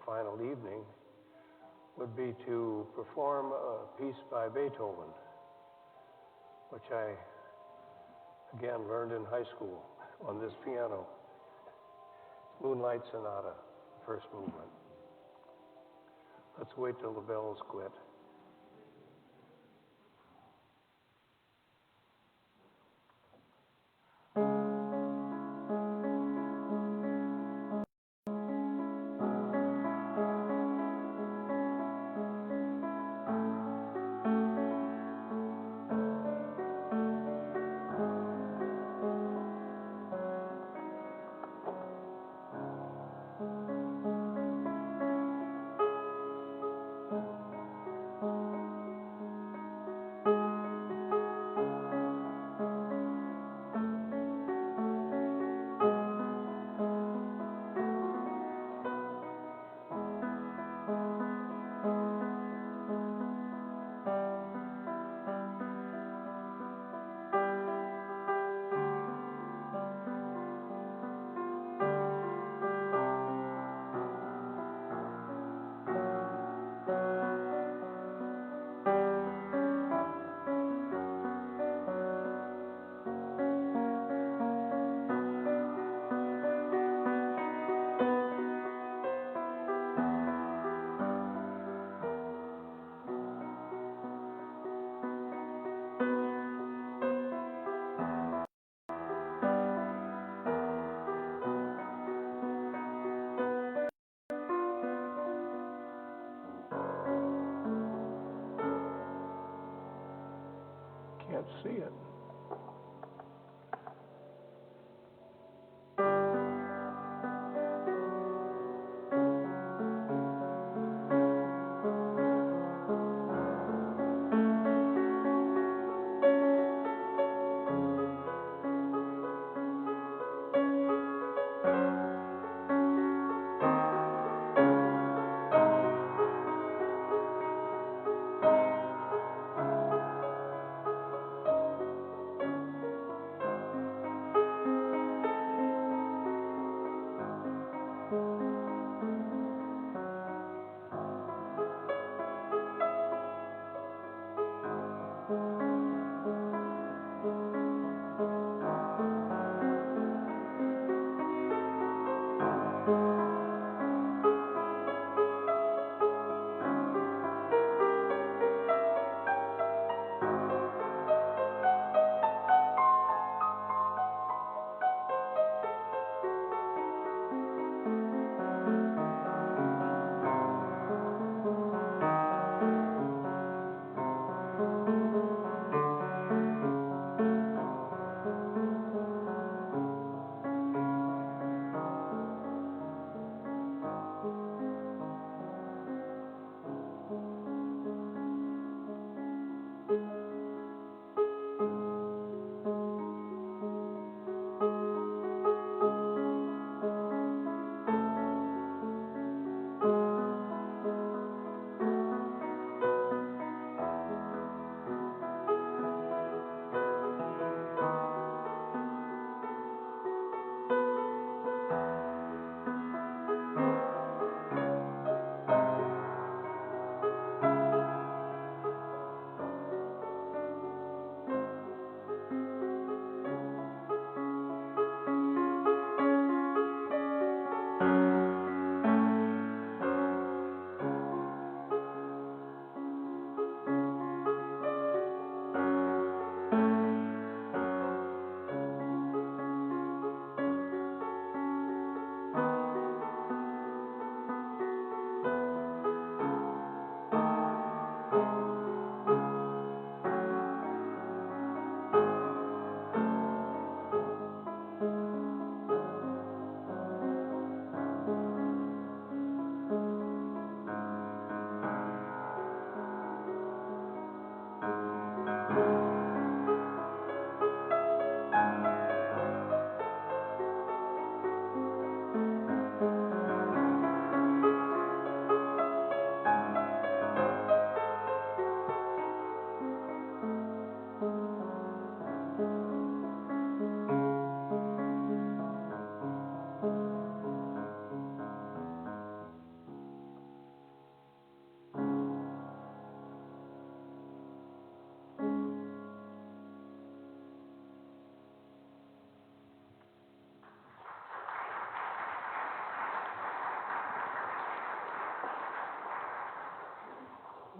final evening would be to perform a piece by Beethoven, which I, again, learned in high school on this piano. Moonlight Sonata, first movement. Let's wait till the bells quit.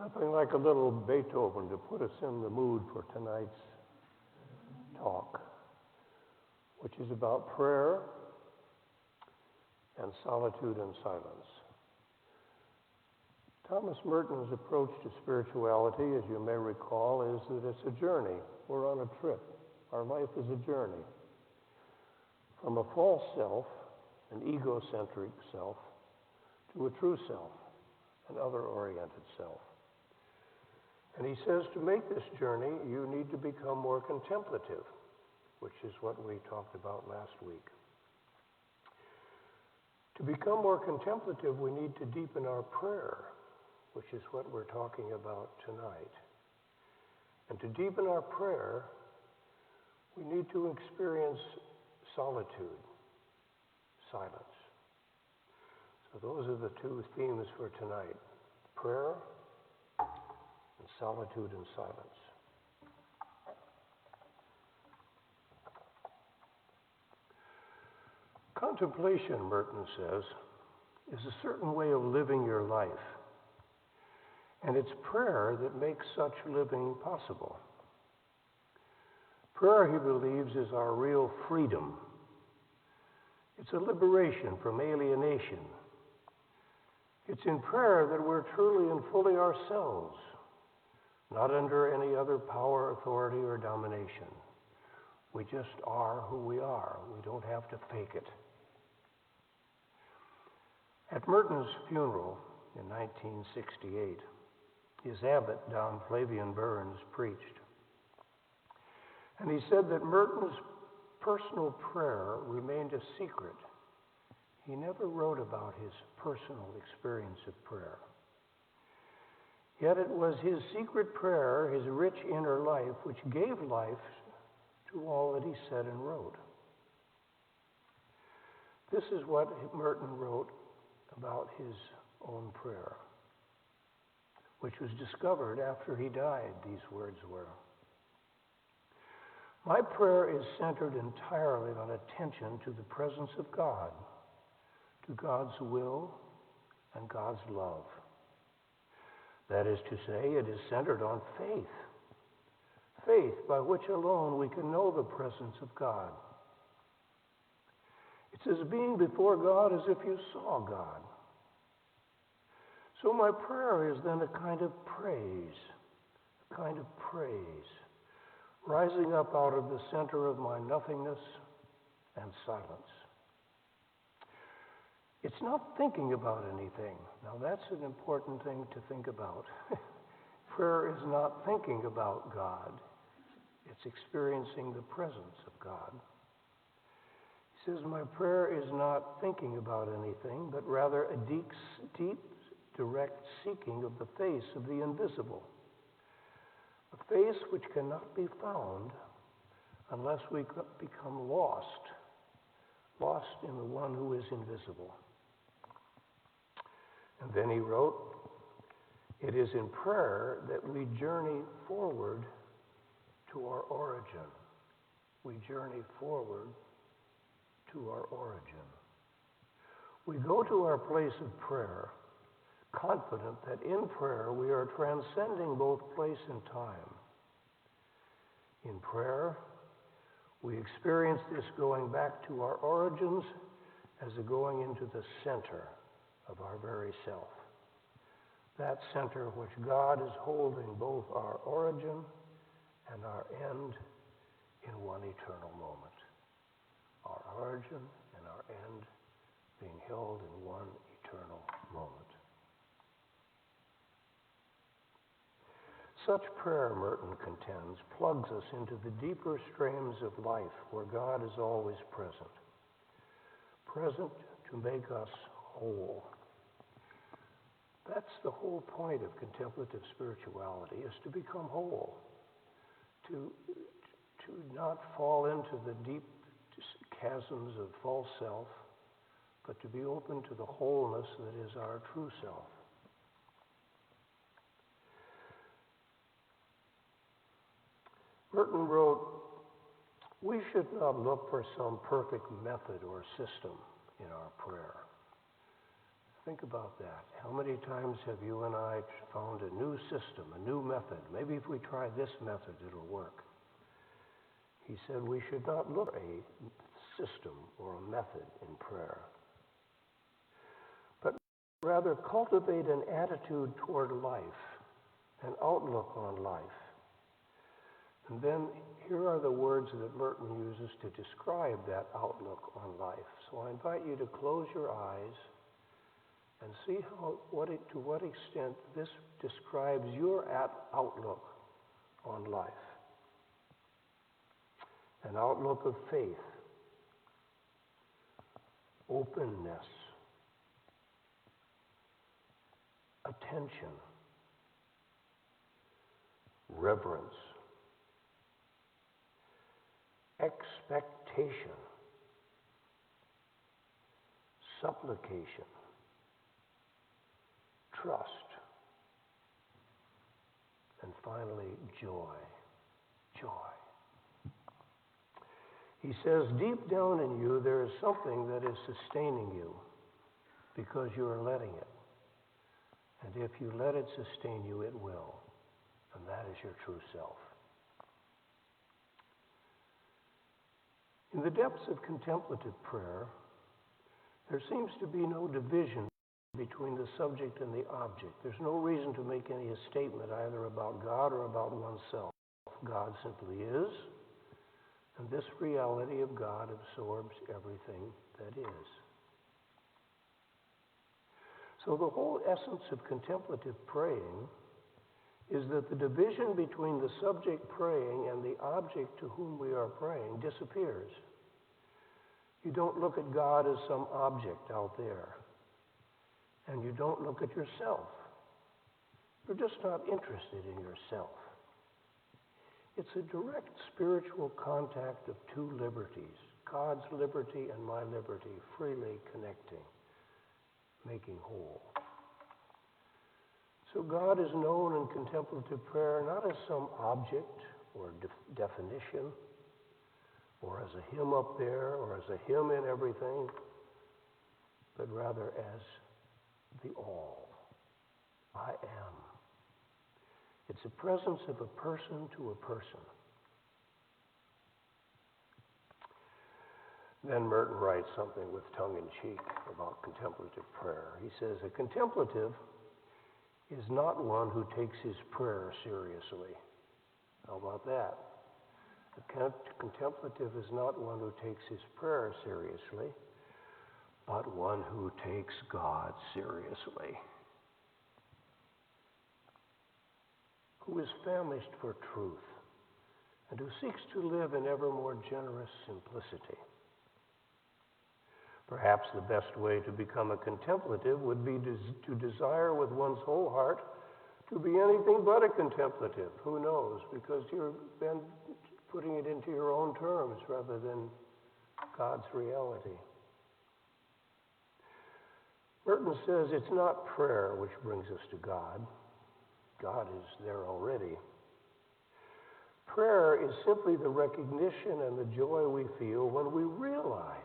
Nothing like a little Beethoven to put us in the mood for tonight's talk, which is about prayer and solitude and silence. Thomas Merton's approach to spirituality, as you may recall, is that it's a journey. We're on a trip. Our life is a journey from a false self, an egocentric self, to a true self, an other-oriented self. And he says to make this journey, you need to become more contemplative, which is what we talked about last week. To become more contemplative, we need to deepen our prayer, which is what we're talking about tonight. And to deepen our prayer, we need to experience solitude, silence. So those are the two themes for tonight, prayer and solitude and silence. Contemplation, Merton says, is a certain way of living your life, and it's prayer that makes such living possible. Prayer, he believes, is our real freedom. It's a liberation from alienation. It's in prayer that we're truly and fully ourselves, not under any other power, authority, or domination. We just are who we are. We don't have to fake it. At Merton's funeral in 1968, his abbot, Dom Flavian Burns, preached. And he said that Merton's personal prayer remained a secret. He never wrote about his personal experience of prayer. Yet it was his secret prayer, his rich inner life, which gave life to all that he said and wrote. This is what Merton wrote about his own prayer, which was discovered after he died. These words were, "My prayer is centered entirely on attention to the presence of God, to God's will and God's love. That is to say, it is centered on faith, faith by which alone we can know the presence of God. It's as being before God as if you saw God. So my prayer is then a kind of praise, rising up out of the center of my nothingness and silence. It's not thinking about anything. Now that's an important thing to think about. Prayer is not thinking about God. It's experiencing the presence of God. He says, my prayer is not thinking about anything, but rather a deep, direct seeking of the face of the invisible. A face which cannot be found unless we become lost in the one who is invisible. And then he wrote, it is in prayer that we journey forward to our origin. We journey forward to our origin. We go to our place of prayer, confident that in prayer we are transcending both place and time. In prayer, we experience this going back to our origins as a going into the center of our very self. That center which God is holding both our origin and our end in one eternal moment. Our origin and our end being held in one eternal moment. Such prayer, Merton contends, plugs us into the deeper streams of life where God is always present to make us whole. That's the whole point of contemplative spirituality, is to become whole, to not fall into the deep chasms of false self, but to be open to the wholeness that is our true self. Merton wrote, we should not look for some perfect method or system in our prayer. Think about that. How many times have you and I found a new system, a new method? Maybe if we try this method, it'll work. He said we should not look at a system or a method in prayer, but rather cultivate an attitude toward life, an outlook on life. And then here are the words that Merton uses to describe that outlook on life. So I invite you to close your eyes and see to what extent this describes your outlook on life. An outlook of faith, openness, attention, reverence, expectation, supplication, trust, and finally, joy. Joy. He says, deep down in you, there is something that is sustaining you because you are letting it. And if you let it sustain you, it will. And that is your true self. In the depths of contemplative prayer, there seems to be no division between the subject and the object. There's no reason to make any statement either about God or about oneself. God simply is, and this reality of God absorbs everything that is. So the whole essence of contemplative praying is that the division between the subject praying and the object to whom we are praying disappears. You don't look at God as some object out there, and you don't look at yourself. You're just not interested in yourself. It's a direct spiritual contact of two liberties, God's liberty and my liberty, freely connecting, making whole. So God is known in contemplative prayer not as some object or definition, or as a hymn up there, or as a hymn in everything, but rather as the all. I am. It's a presence of a person to a person. Then Merton writes something with tongue in cheek about contemplative prayer. He says, a contemplative is not one who takes his prayer seriously. How about that? A contemplative is not one who takes his prayer seriously, but one who takes God seriously, who is famished for truth, and who seeks to live in ever more generous simplicity. Perhaps the best way to become a contemplative would be to desire with one's whole heart to be anything but a contemplative. Who knows? Because you've been putting it into your own terms rather than God's reality. Merton says it's not prayer which brings us to God. God is there already. Prayer is simply the recognition and the joy we feel when we realize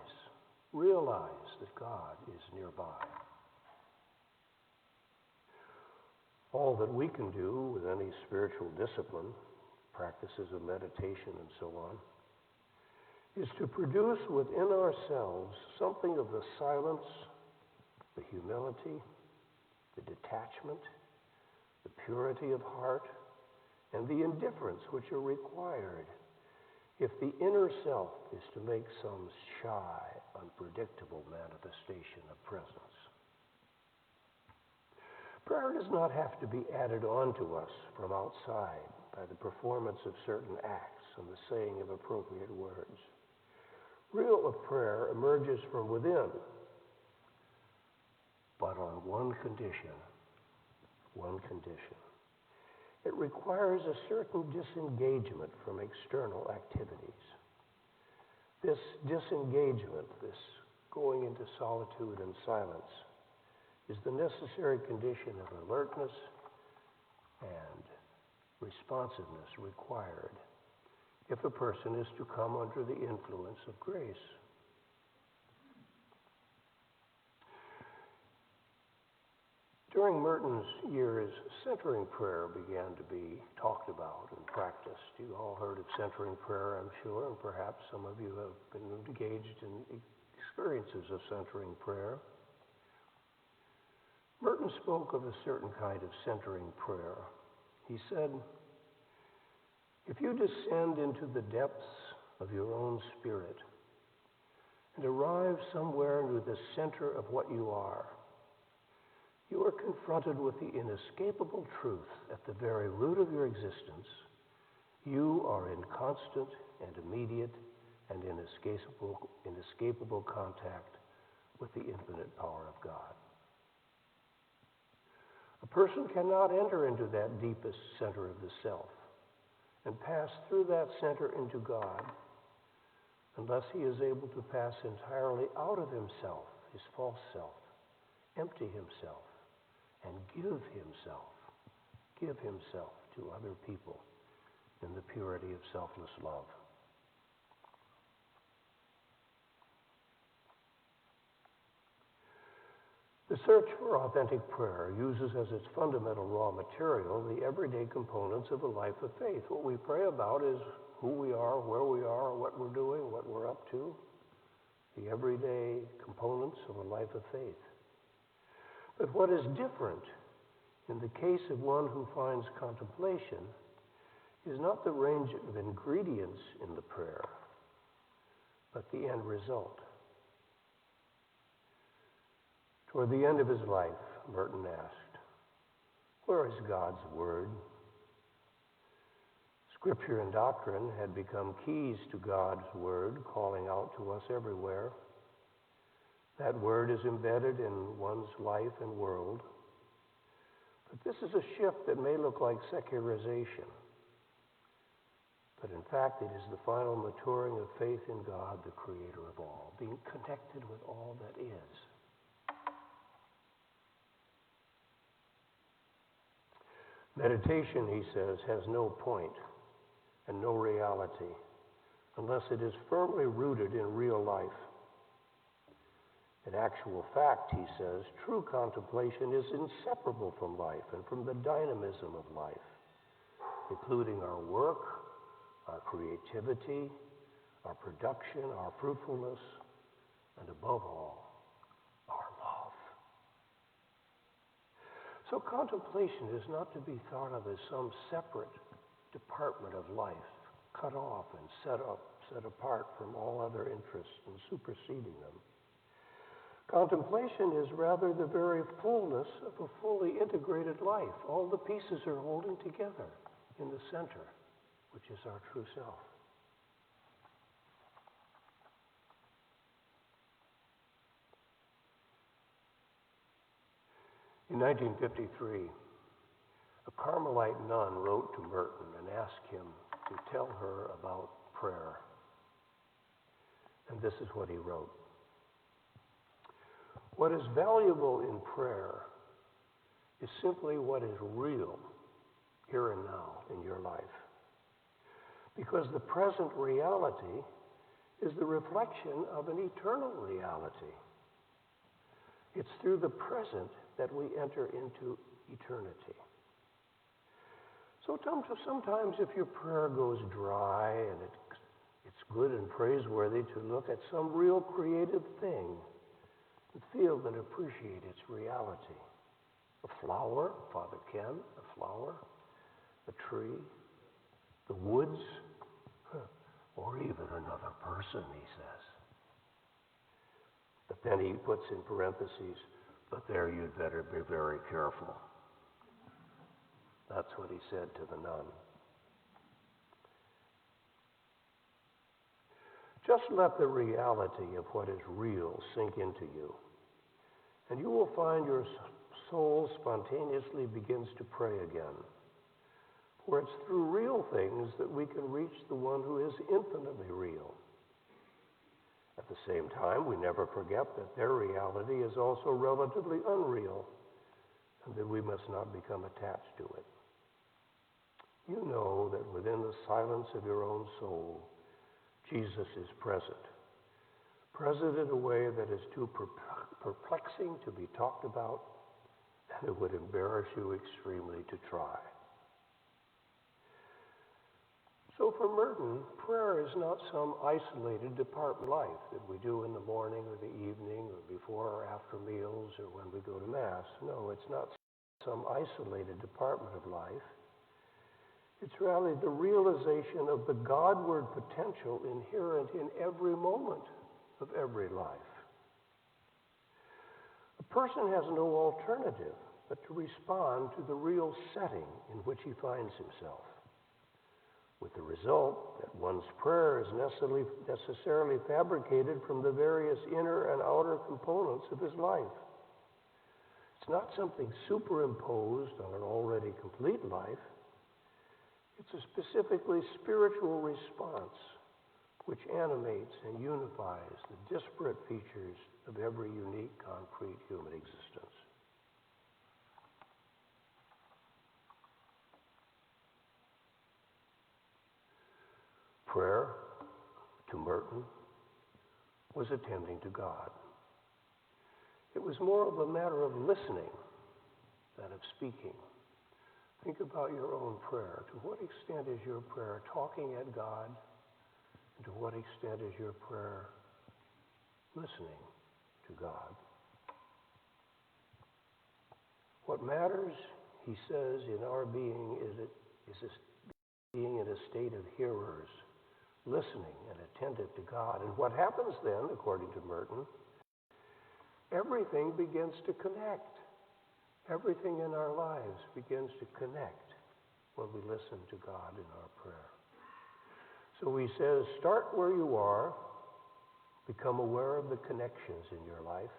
that God is nearby. All that we can do with any spiritual discipline, practices of meditation and so on, is to produce within ourselves something of the silence, the humility, the detachment, the purity of heart, and the indifference which are required if the inner self is to make some shy, unpredictable manifestation of presence. Prayer does not have to be added on to us from outside by the performance of certain acts and the saying of appropriate words. Real prayer emerges from within, but on one condition. It requires a certain disengagement from external activities. This disengagement, this going into solitude and silence, is the necessary condition of alertness and responsiveness required if a person is to come under the influence of grace. During Merton's years, centering prayer began to be talked about and practiced. You all heard of centering prayer, I'm sure, and perhaps some of you have been engaged in experiences of centering prayer. Merton spoke of a certain kind of centering prayer. He said, if you descend into the depths of your own spirit and arrive somewhere near the center of what you are confronted with the inescapable truth at the very root of your existence. You are in constant and immediate and inescapable contact with the infinite power of God. A person cannot enter into that deepest center of the self and pass through that center into God unless he is able to pass entirely out of himself, his false self, empty himself, and give himself to other people in the purity of selfless love. The search for authentic prayer uses as its fundamental raw material the everyday components of a life of faith. What we pray about is who we are, where we are, what we're doing, what we're up to, the everyday components of a life of faith. But what is different in the case of one who finds contemplation is not the range of ingredients in the prayer, but the end result. Toward the end of his life, Merton asked, where is God's Word? Scripture and doctrine had become keys to God's Word, calling out to us everywhere. That Word is embedded in one's life and world. But this is a shift that may look like secularization. But in fact, it is the final maturing of faith in God, the Creator of all, being connected with all that is. Meditation, he says, has no point and no reality unless it is firmly rooted in real life. In actual fact, he says, true contemplation is inseparable from life and from the dynamism of life, including our work, our creativity, our production, our fruitfulness, and above all, our love. So contemplation is not to be thought of as some separate department of life, cut off and set apart from all other interests and superseding them. Contemplation is rather the very fullness of a fully integrated life. All the pieces are holding together in the center, which is our true self. In 1953, a Carmelite nun wrote to Merton and asked him to tell her about prayer. And this is what he wrote. What is valuable in prayer is simply what is real here and now in your life. Because the present reality is the reflection of an eternal reality. It's through the present that we enter into eternity. So sometimes if your prayer goes dry and it's good and praiseworthy to look at some real creative thing and feel and appreciate its reality. A flower, Father Ken, a flower, a tree, the woods, or even another person, he says. But then he puts in parentheses, but there you'd better be very careful. That's what he said to the nun. Just let the reality of what is real sink into you, and you will find your soul spontaneously begins to pray again. For it's through real things that we can reach the one who is infinitely real. At the same time, we never forget that their reality is also relatively unreal, and that we must not become attached to it. You know that within the silence of your own soul, Jesus is present in a way that is too perplexing to be talked about and it would embarrass you extremely to try. So for Merton, prayer is not some isolated department of life that we do in the morning or the evening or before or after meals or when we go to Mass. No, it's not some isolated department of life. It's rather the realization of the Godward potential inherent in every moment of every life. A person has no alternative but to respond to the real setting in which he finds himself, with the result that one's prayer is necessarily fabricated from the various inner and outer components of his life. It's not something superimposed on an already complete life. It's a specifically spiritual response which animates and unifies the disparate features of every unique, concrete human existence. Prayer, to Merton, was attending to God. It was more of a matter of listening than of speaking. Think about your own prayer. To what extent is your prayer talking at God? And to what extent is your prayer listening to God? What matters, he says, in our being is being in a state of hearers, listening and attentive to God. And what happens then, according to Merton, everything begins to connect. Everything in our lives begins to connect when we listen to God in our prayer. So he says, start where you are, become aware of the connections in your life.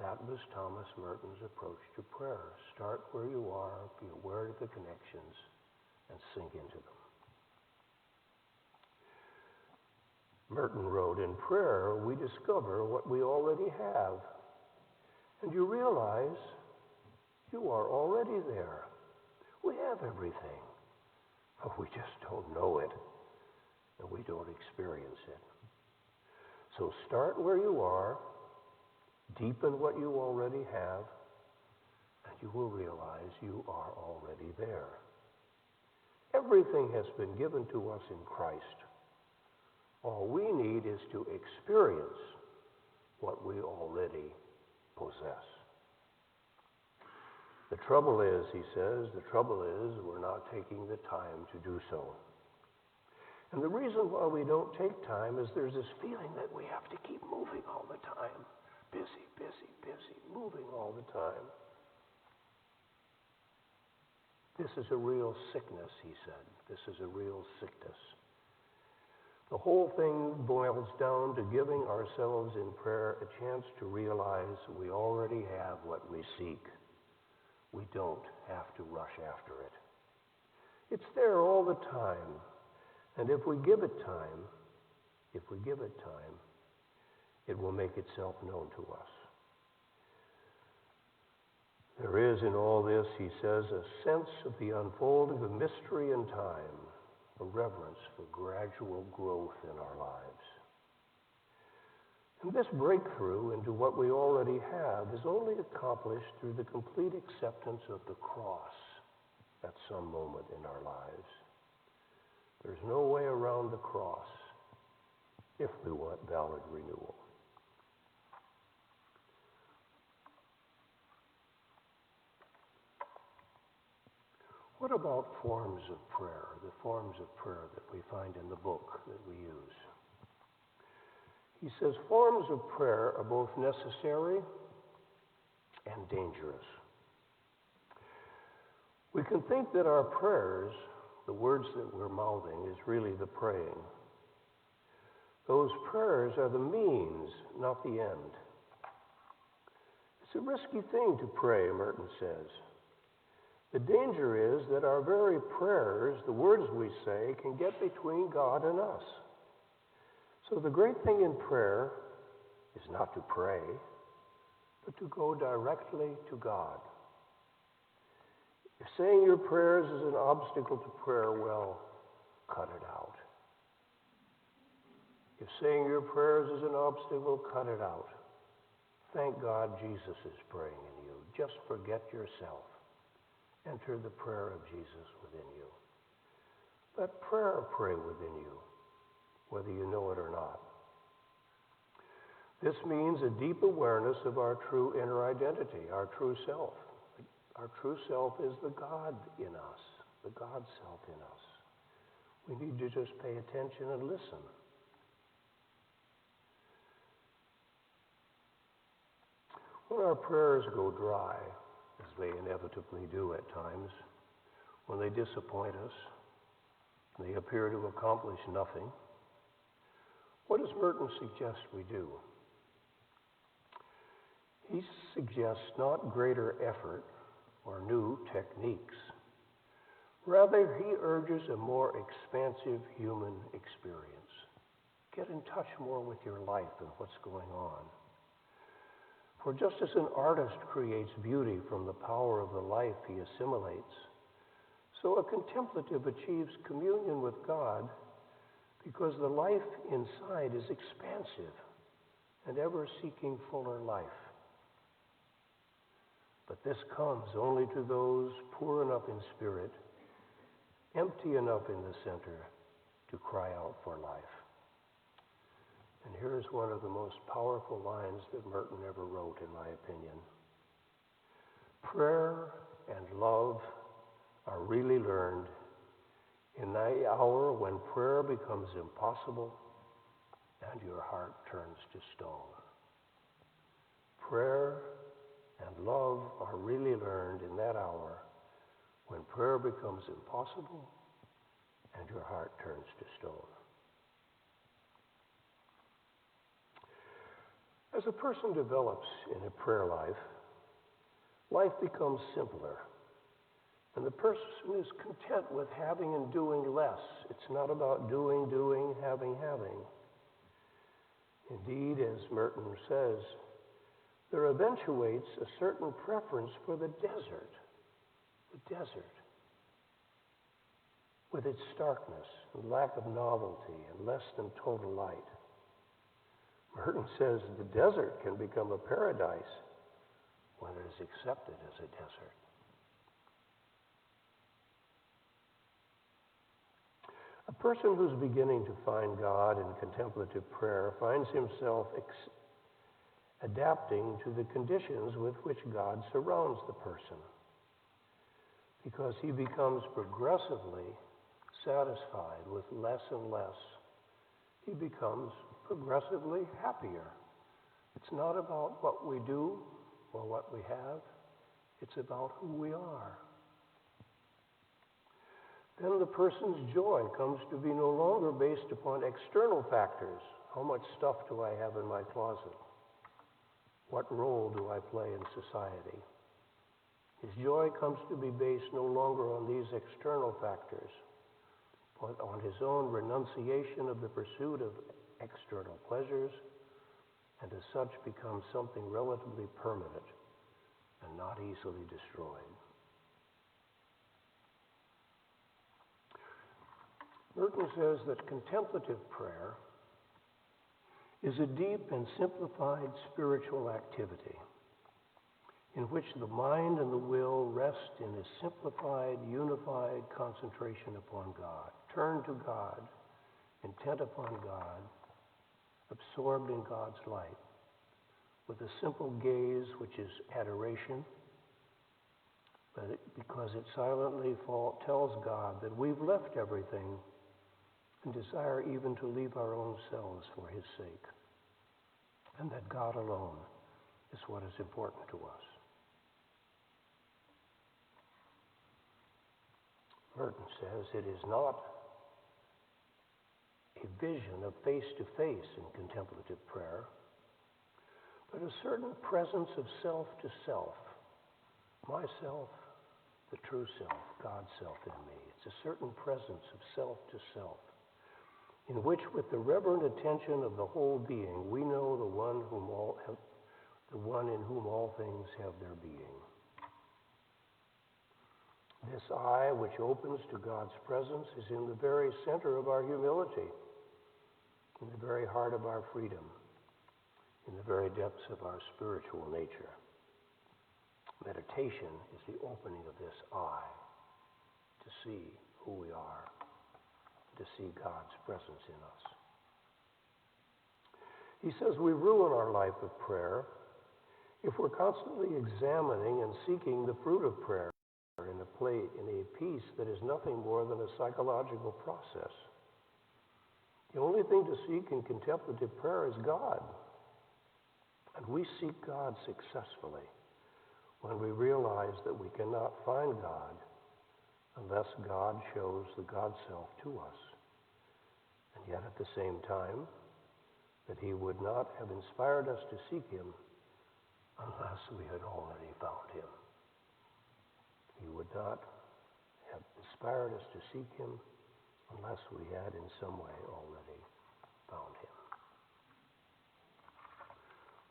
That was Thomas Merton's approach to prayer. Start where you are, be aware of the connections, and sink into them. Merton wrote, in prayer, we discover what we already have. And you realize you are already there. We have everything, but we just don't know it, and we don't experience it. So start where you are, deepen what you already have, and you will realize you are already there. Everything has been given to us in Christ. All we need is to experience what we already possess. The trouble is, he says, we're not taking the time to do so. And the reason why we don't take time is there's this feeling that we have to keep moving all the time. Busy, busy, busy, moving all the time. This is a real sickness, he said. This is a real sickness. The whole thing boils down to giving ourselves in prayer a chance to realize we already have what we seek. We don't have to rush after it. It's there all the time. And if we give it time, it will make itself known to us. There is in all this, he says, a sense of the unfolding of mystery and time, a reverence for gradual growth in our lives. And this breakthrough into what we already have is only accomplished through the complete acceptance of the cross at some moment in our lives. There's no way around the cross if we want valid renewal. What about forms of prayer, the forms of prayer that we find in the book that we use? He says forms of prayer are both necessary and dangerous. We can think that our prayers, the words that we're mouthing, is really the praying. Those prayers are the means, not the end. It's a risky thing to pray, Merton says. The danger is that our very prayers, the words we say, can get between God and us. So the great thing in prayer is not to pray, but to go directly to God. If saying your prayers is an obstacle to prayer, well, cut it out. If saying your prayers is an obstacle, cut it out. Thank God Jesus is praying in you. just forget yourself. Enter the prayer of Jesus within you. Let prayer pray within you, whether you know it or not. This means a deep awareness of our true inner identity, our true self. Our true self is the God in us, the God self in us. We need to just pay attention and listen. When our prayers go dry, as they inevitably do at times, when they disappoint us, they appear to accomplish nothing, what does Merton suggest we do? He suggests not greater effort or new techniques. Rather, he urges a more expansive human experience. Get in touch more with your life and what's going on. For just as an artist creates beauty from the power of the life he assimilates, so a contemplative achieves communion with God because the life inside is expansive and ever seeking fuller life. But this comes only to those poor enough in spirit, empty enough in the center to cry out for life. And here's one of the most powerful lines that Merton ever wrote, in my opinion. Prayer and love are really learned in the hour when prayer becomes impossible and your heart turns to stone. Prayer and love are really learned in that hour when prayer becomes impossible and your heart turns to stone. As a person develops in a prayer life, life becomes simpler. And the person is content with having and doing less. It's not about doing, having. Indeed, as Merton says, there eventuates a certain preference for the desert, with its starkness and lack of novelty and less than total light. Merton says the desert can become a paradise when it is accepted as a desert. A person who's beginning to find God in contemplative prayer finds himself adapting to the conditions with which God surrounds the person, because he becomes progressively satisfied with less and less. He becomes progressively happier. It's not about what we do or what we have. It's about who we are. Then the person's joy comes to be no longer based upon external factors. How much stuff do I have in my closet? What role do I play in society? His joy comes to be based no longer on these external factors, but on his own renunciation of the pursuit of external pleasures, and as such becomes something relatively permanent and not easily destroyed. Merton says that contemplative prayer is a deep and simplified spiritual activity in which the mind and the will rest in a simplified, unified concentration upon God, turned to God, intent upon God, absorbed in God's light, with a simple gaze which is adoration, but because it silently tells God that we've left everything and desire even to leave our own selves for his sake, and that God alone is what is important to us. Merton says it is not a vision of face-to-face in contemplative prayer, but a certain presence of self to self, myself, the true self, God's self in me. It's a certain presence of self to self, in which with the reverent attention of the whole being, we know the one in whom all things have their being. This eye which opens to God's presence is in the very center of our humility, in the very heart of our freedom, in the very depths of our spiritual nature. meditation is the opening of this eye to see who we are, to see God's presence in us. He says we ruin our life of prayer if we're constantly examining and seeking the fruit of prayer in a peace that is nothing more than a psychological process. The only thing to seek in contemplative prayer is God. And we seek God successfully when we realize that we cannot find God unless God shows the God self to us. And yet at the same time, that he would not have inspired us to seek him unless we had already found him. He would not have inspired us to seek him unless we had in some way already found him.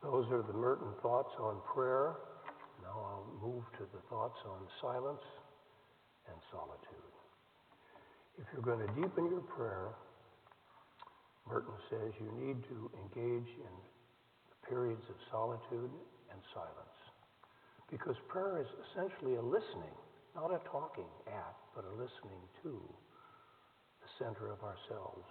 Those are the Merton thoughts on prayer. Now I'll move to the thoughts on silence and solitude. If you're going to deepen your prayer, Merton says you need to engage in periods of solitude and silence. Because prayer is essentially a listening, not a talking at, but a listening to the center of ourselves.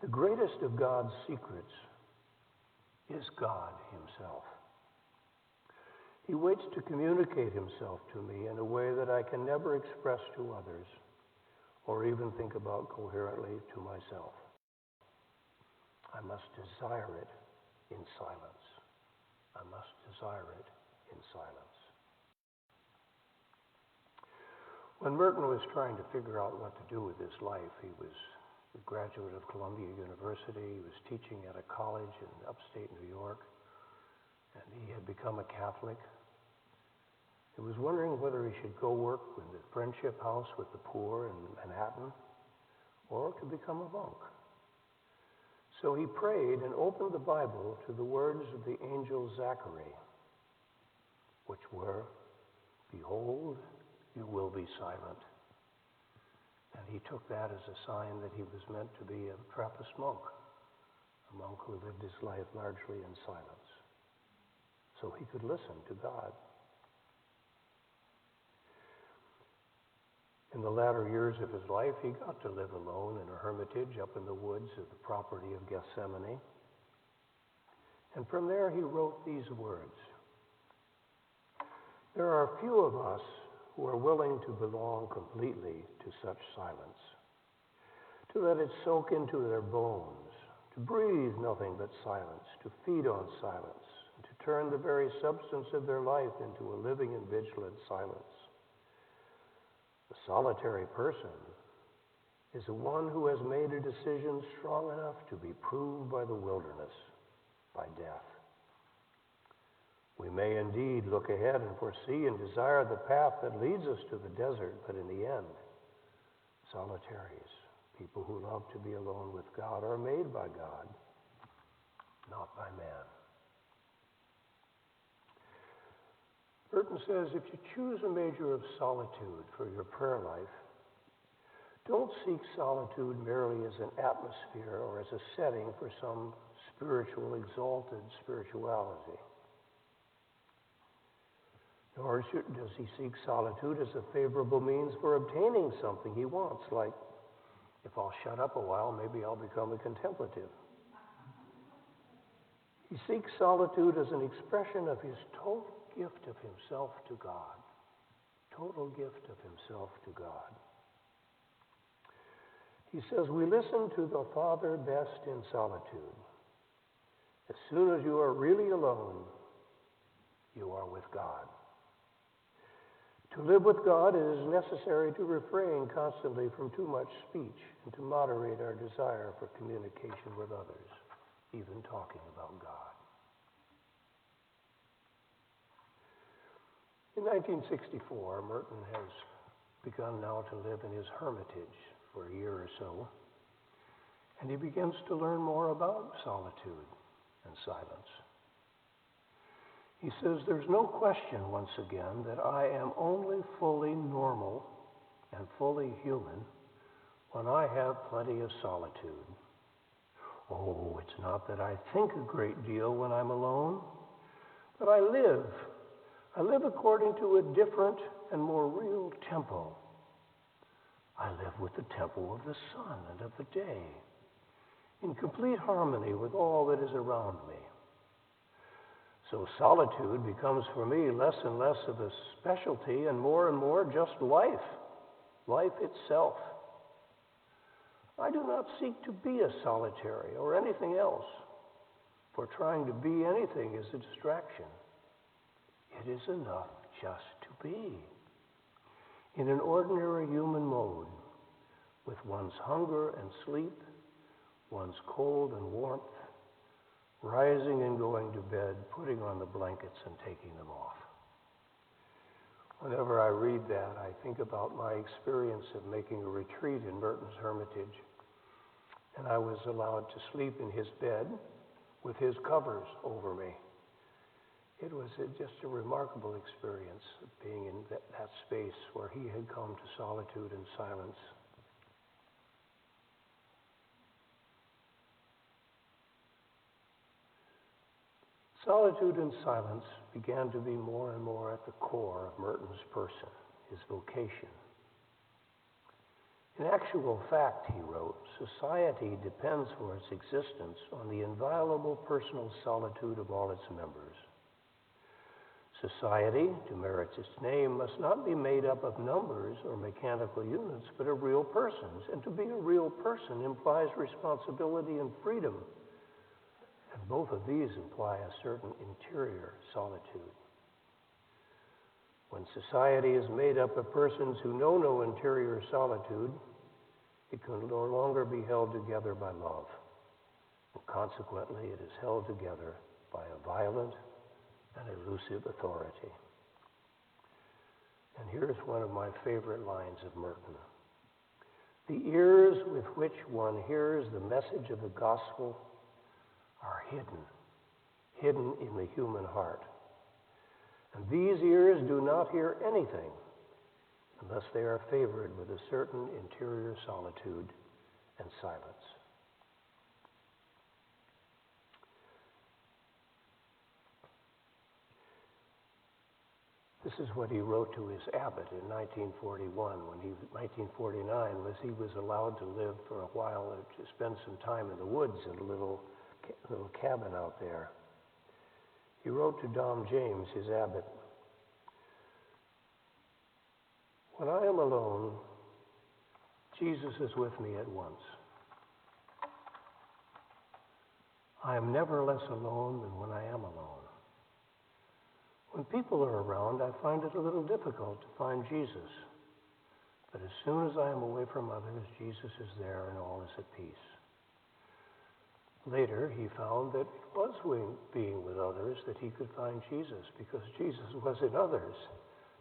The greatest of God's secrets is God himself. He waits to communicate himself to me in a way that I can never express to others or even think about coherently to myself. I must desire it in silence. I must desire it in silence. When Merton was trying to figure out what to do with his life, he was a graduate of Columbia University. He was teaching at a college in upstate New York, and he had become a Catholic. He was wondering whether he should go work in the Friendship House with the poor in Manhattan or to become a monk. So he prayed and opened the Bible to the words of the angel Zachary, which were, "Behold, you will be silent." And he took that as a sign that he was meant to be a Trappist monk, a monk who lived his life largely in silence, so he could listen to God. In the latter years of his life, he got to live alone in a hermitage up in the woods of the property of Gethsemane. And from there he wrote these words: "There are few of us who are willing to belong completely to such silence, to let it soak into their bones, to breathe nothing but silence, to feed on silence, and to turn the very substance of their life into a living and vigilant silence. The solitary person is the one who has made a decision strong enough to be proved by the wilderness, by death. We may indeed look ahead and foresee and desire the path that leads us to the desert, but in the end, solitaries, people who love to be alone with God, are made by God, not by man." Merton says, if you choose a measure of solitude for your prayer life, don't seek solitude merely as an atmosphere or as a setting for some spiritual, exalted spirituality. Nor does he seek solitude as a favorable means for obtaining something he wants, like, if I'll shut up a while, maybe I'll become a contemplative. He seeks solitude as an expression of his total gift of himself to God. Total gift of himself to God. He says, we listen to the Father best in solitude. As soon as you are really alone, you are with God. To live with God, it is necessary to refrain constantly from too much speech and to moderate our desire for communication with others, even talking about God. In 1964, Merton has begun now to live in his hermitage for a year or so, and he begins to learn more about solitude and silence. He says, there's no question, once again, that I am only fully normal and fully human when I have plenty of solitude. Oh, it's not that I think a great deal when I'm alone, but I live. I live according to a different and more real tempo. I live with the tempo of the sun and of the day, in complete harmony with all that is around me. So solitude becomes for me less and less of a specialty and more just life itself. I do not seek to be a solitary or anything else, for trying to be anything is a distraction. It is enough just to be in an ordinary human mode, with one's hunger and sleep, one's cold and warmth, rising and going to bed, putting on the blankets and taking them off. Whenever I read that, I think about my experience of making a retreat in Merton's Hermitage, and I was allowed to sleep in his bed with his covers over me. It was just a remarkable experience of being in that space where he had come to solitude and silence. Solitude and silence began to be more and more at the core of Merton's person, his vocation. In actual fact, he wrote, society depends for its existence on the inviolable personal solitude of all its members. Society, to merit its name, must not be made up of numbers or mechanical units, but of real persons. And to be a real person implies responsibility and freedom. And both of these imply a certain interior solitude. When society is made up of persons who know no interior solitude, it can no longer be held together by love. And consequently, it is held together by a violent and elusive authority. And here's one of my favorite lines of Merton. The ears with which one hears the message of the gospel are hidden in the human heart. And these ears do not hear anything unless they are favored with a certain interior solitude and silence. This is what he wrote to his abbot in 1949 he was allowed to live for a while, to spend some time in the woods in a little cabin out there. He wrote to Dom James, his abbot, "When I am alone, Jesus is with me at once. I am never less alone than when I am alone. When people are around, I find it a little difficult to find Jesus. But as soon as I am away from others, Jesus is there and all is at peace." Later, he found that it was being with others that he could find Jesus, because Jesus was in others,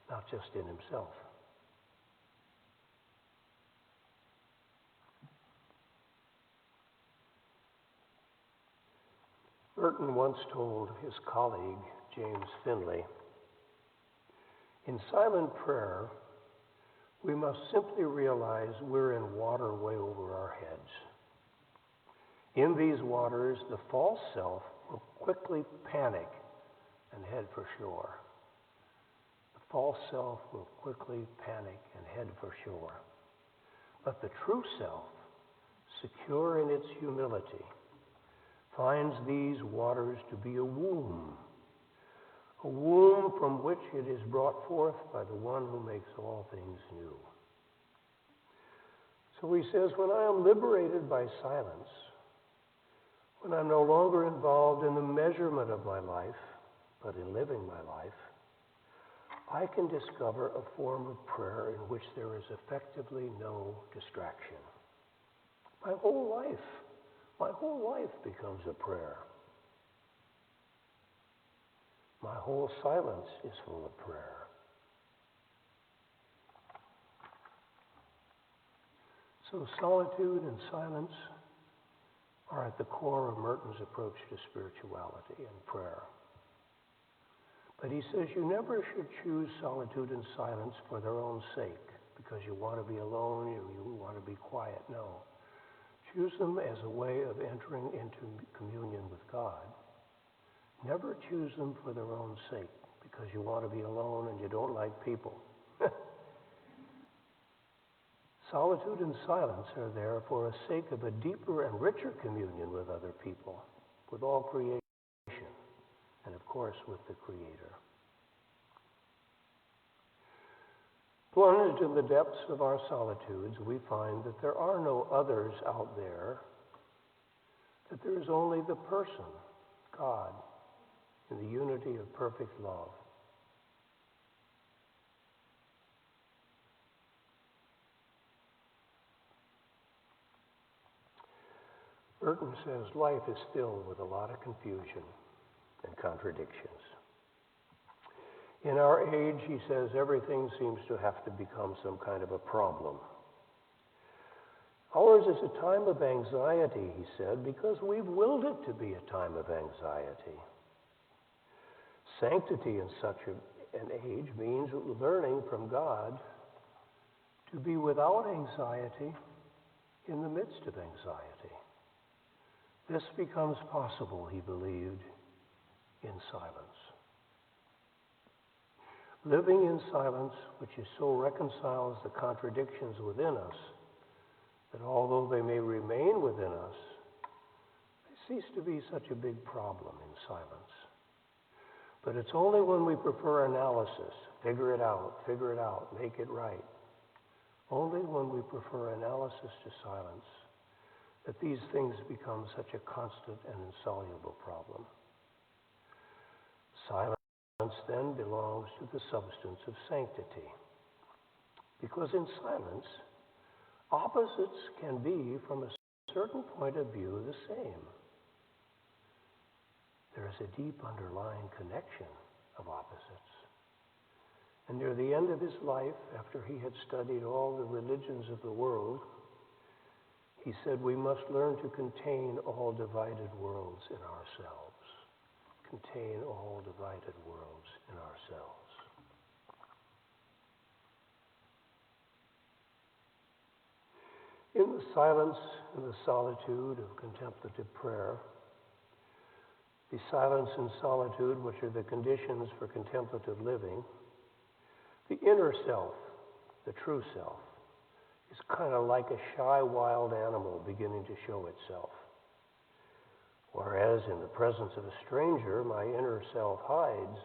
not just in himself. Merton once told his colleague, James Finley, "In silent prayer, we must simply realize we're in water way over our heads. In these waters, the false self will quickly panic and head for shore. The false self will quickly panic and head for shore. But the true self, secure in its humility, finds these waters to be a womb from which it is brought forth by the one who makes all things new." So he says, when I am liberated by silence, when I'm no longer involved in the measurement of my life, but in living my life, I can discover a form of prayer in which there is effectively no distraction. My whole life becomes a prayer. My whole silence is full of prayer. So solitude and silence are at the core of Merton's approach to spirituality and prayer. But he says you never should choose solitude and silence for their own sake, because you want to be alone, you want to be quiet. No. Choose them as a way of entering into communion with God. Never choose them for their own sake, because you want to be alone and you don't like people. Solitude and silence are there for the sake of a deeper and richer communion with other people, with all creation, and of course with the Creator. Plunged in the depths of our solitudes, we find that there are no others out there, that there is only the person, God, in the unity of perfect love. Burton says life is filled with a lot of confusion and contradictions. In our age, he says, everything seems to have to become some kind of a problem. Ours is a time of anxiety, he said, because we've willed it to be a time of anxiety. Sanctity in such an age means learning from God to be without anxiety in the midst of anxiety. This becomes possible, he believed, in silence. Living in silence, which is so reconciles the contradictions within us, that although they may remain within us, they cease to be such a big problem in silence. But it's only when we prefer analysis, figure it out, make it right. Only when we prefer analysis to silence that these things become such a constant and insoluble problem. Silence then belongs to the substance of sanctity. Because in silence, opposites can be, from a certain point of view, the same. There is a deep underlying connection of opposites. And near the end of his life, after he had studied all the religions of the world, he said, we must learn to contain all divided worlds in ourselves. Contain all divided worlds in ourselves. In the silence and the solitude of contemplative prayer, the silence and solitude, which are the conditions for contemplative living, the inner self, the true self, is kind of like a shy wild animal beginning to show itself. Whereas in the presence of a stranger, my inner self hides,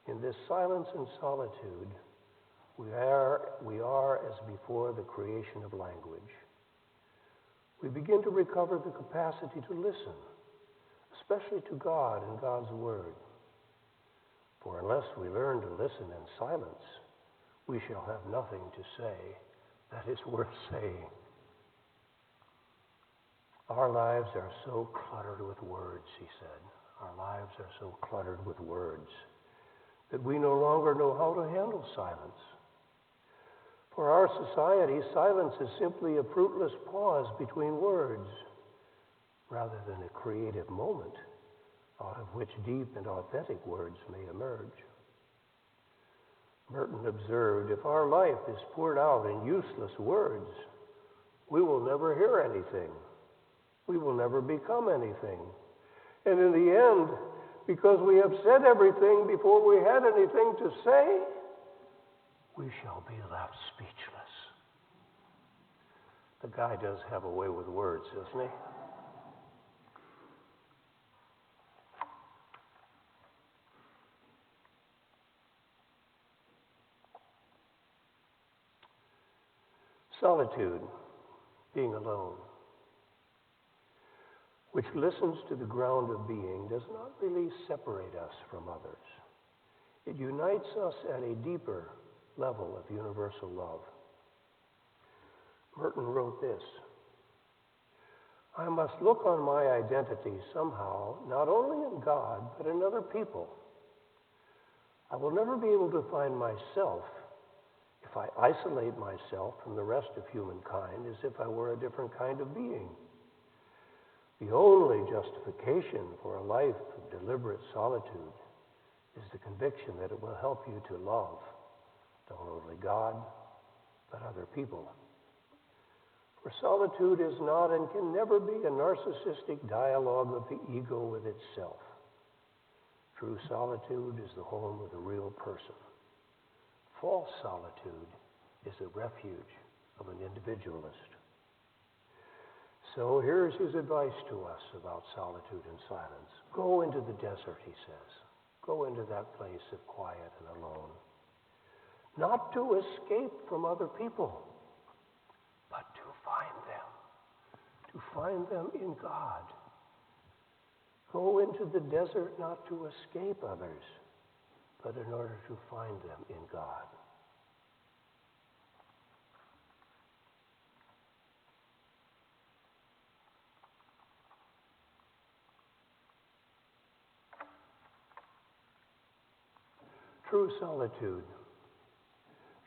in this silence and solitude, we are as before the creation of language. We begin to recover the capacity to listen, especially to God and God's Word. For unless we learn to listen in silence, we shall have nothing to say that is worth saying. Our lives are so cluttered with words, he said. Our lives are so cluttered with words that we no longer know how to handle silence. For our society, silence is simply a fruitless pause between words, rather than a creative moment out of which deep and authentic words may emerge. Merton observed, if our life is poured out in useless words, we will never hear anything. We will never become anything. And in the end, because we have said everything before we had anything to say, we shall be left speechless. The guy does have a way with words, doesn't he? Solitude, being alone, which listens to the ground of being, does not really separate us from others. It unites us at a deeper level of universal love. Merton wrote this, I must look on my identity somehow, not only in God, but in other people. I will never be able to find myself if I isolate myself from the rest of humankind as if I were a different kind of being. The only justification for a life of deliberate solitude is the conviction that it will help you to love not only God, but other people. For solitude is not and can never be a narcissistic dialogue of the ego with itself. True solitude is the home of the real person. False solitude is the refuge of an individualist. So here's his advice to us about solitude and silence. Go into the desert, he says. Go into that place of quiet and alone. Not to escape from other people, but to find them. To find them in God. Go into the desert not to escape others, but in order to find them in God. True solitude.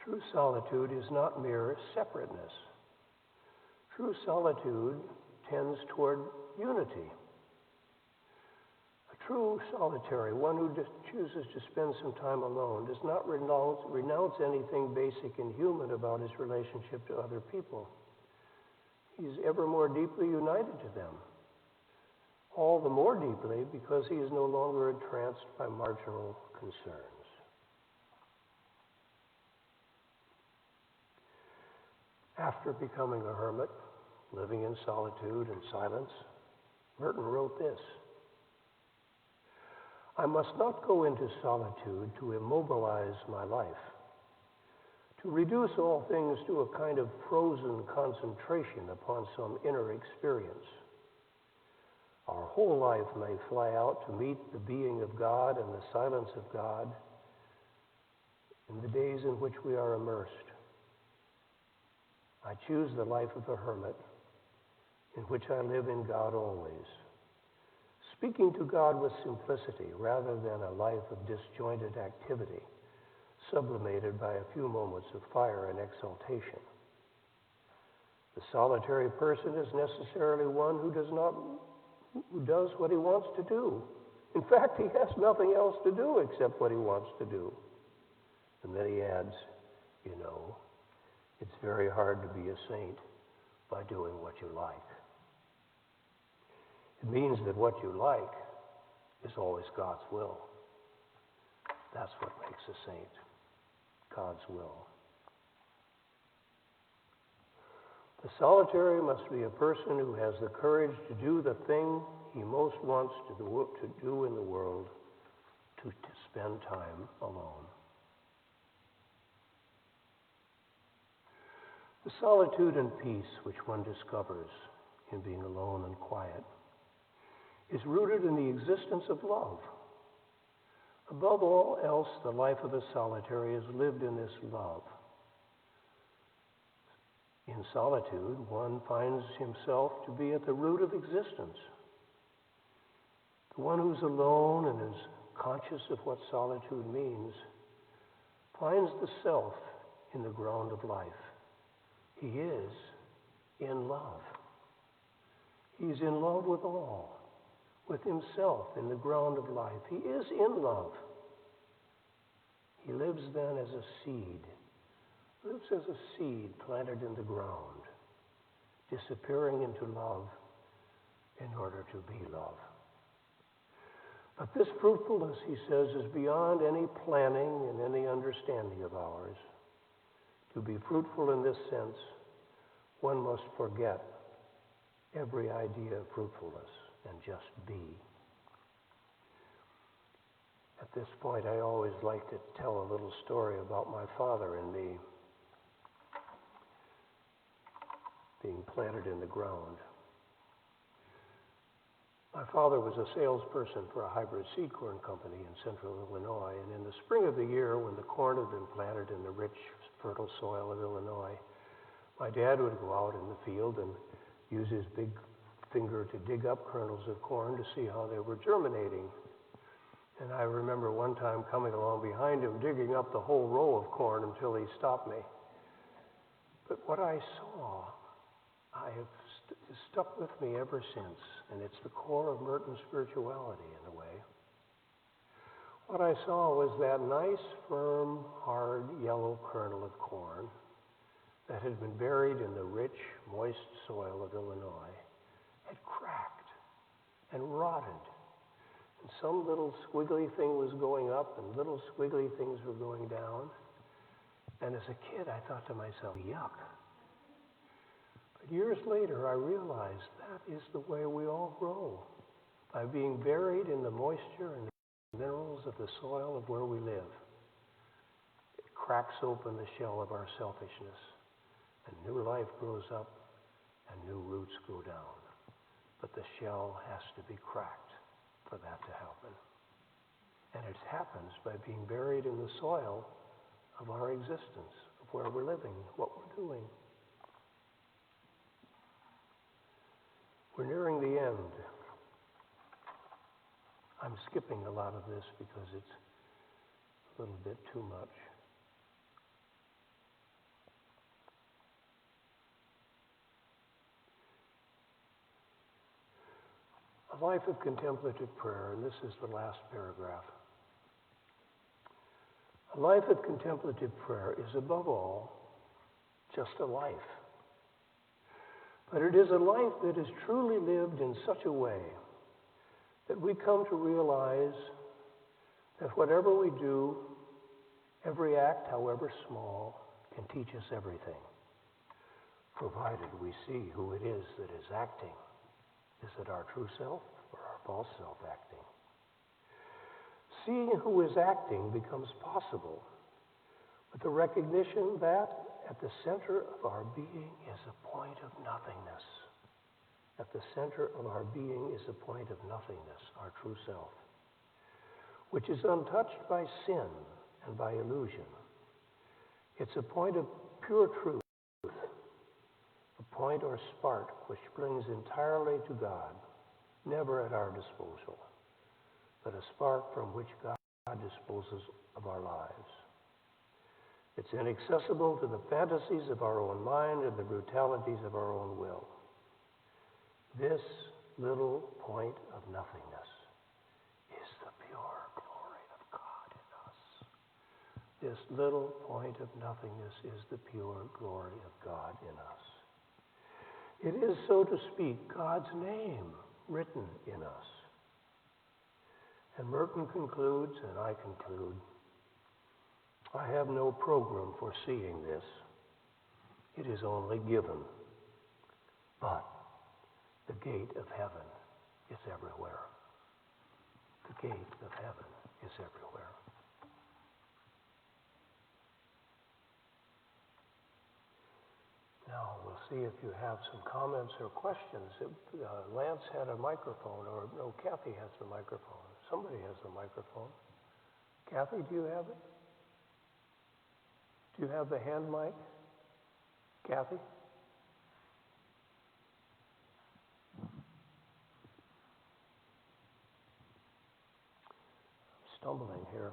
True solitude is not mere separateness. True solitude tends toward unity. A true solitary, one who chooses to spend some time alone, does not renounce anything basic and human about his relationship to other people. He's ever more deeply united to them. All the more deeply because he is no longer entranced by marginal concerns. After becoming a hermit, living in solitude and silence, Merton wrote this: I must not go into solitude to immobilize my life, to reduce all things to a kind of frozen concentration upon some inner experience. Our whole life may fly out to meet the being of God and the silence of God in the days in which we are immersed. I choose the life of a hermit in which I live in God always, speaking to God with simplicity rather than a life of disjointed activity, sublimated by a few moments of fire and exaltation. The solitary person is necessarily one who does what he wants to do. In fact, he has nothing else to do except what he wants to do. And then he adds, it's very hard to be a saint by doing what you like. It means that what you like is always God's will. That's what makes a saint, God's will. The solitary must be a person who has the courage to do the thing he most wants to do in the world, to spend time alone. The solitude and peace which one discovers in being alone and quiet is rooted in the existence of love. Above all else, the life of the solitary is lived in this love. In solitude, one finds himself to be at the root of existence. The one who's alone and is conscious of what solitude means finds the self in the ground of life. He is in love. He's in love with all, with himself in the ground of life. He is in love. He lives then as a seed, planted in the ground, disappearing into love in order to be love. But this fruitfulness, he says, is beyond any planning and any understanding of ours. To be fruitful in this sense, one must forget every idea of fruitfulness and just be. At this point, I always like to tell a little story about my father and me being planted in the ground. My father was a salesperson for a hybrid seed corn company in central Illinois, and in the spring of the year, when the corn had been planted in the rich, fertile soil of Illinois, my dad would go out in the field and use his big finger to dig up kernels of corn to see how they were germinating. And I remember one time coming along behind him, digging up the whole row of corn until he stopped me. But what I saw, I have stuck with me ever since, and it's the core of Merton's spirituality in a way. What I saw was that nice, firm, hard, yellow kernel of corn that had been buried in the rich, moist soil of Illinois had cracked and rotted. And some little squiggly thing was going up and little squiggly things were going down. And as a kid, I thought to myself, yuck. But years later, I realized that is the way we all grow, by being buried in the moisture and the minerals of the soil of where we live. It cracks open the shell of our selfishness, and new life grows up, and new roots grow down. But the shell has to be cracked for that to happen. And it happens by being buried in the soil of our existence, of where we're living, what we're doing. We're nearing the end. I'm skipping a lot of this because it's a little bit too much. A life of contemplative prayer, and this is the last paragraph. A life of contemplative prayer is above all just a life. But it is a life that is truly lived in such a way that we come to realize that whatever we do, every act, however small, can teach us everything, provided we see who it is that is acting. Is it our true self or our false self acting? Seeing who is acting becomes possible with the recognition that at the center of our being is a point of nothingness. At the center of our being is a point of nothingness, our true self, which is untouched by sin and by illusion. It's a point of pure truth, a point or spark which brings entirely to God, never at our disposal, but a spark from which God disposes of our lives. It's inaccessible to the fantasies of our own mind and the brutalities of our own will. This little point of nothingness is the pure glory of God in us. This little point of nothingness is the pure glory of God in us. It is, so to speak, God's name written in us. And Merton concludes, and I conclude, I have no program for seeing this. It is only given. But the gate of heaven is everywhere. The gate of heaven is everywhere. Now, we'll see if you have some comments or questions. Lance had a microphone, or no, Kathy has the microphone. Somebody has the microphone. Kathy, do you have it? Do you have the hand mic? Kathy? I'm stumbling here.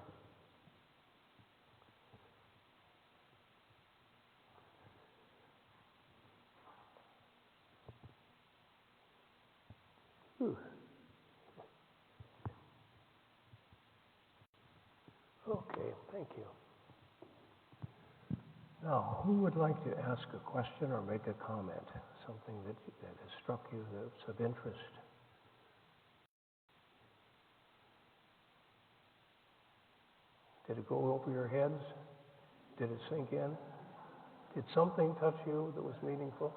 Whew. Okay, thank you. Now, who would like to ask a question or make a comment? Something that has struck you that's of interest? Did it go over your heads? Did it sink in? Did something touch you that was meaningful?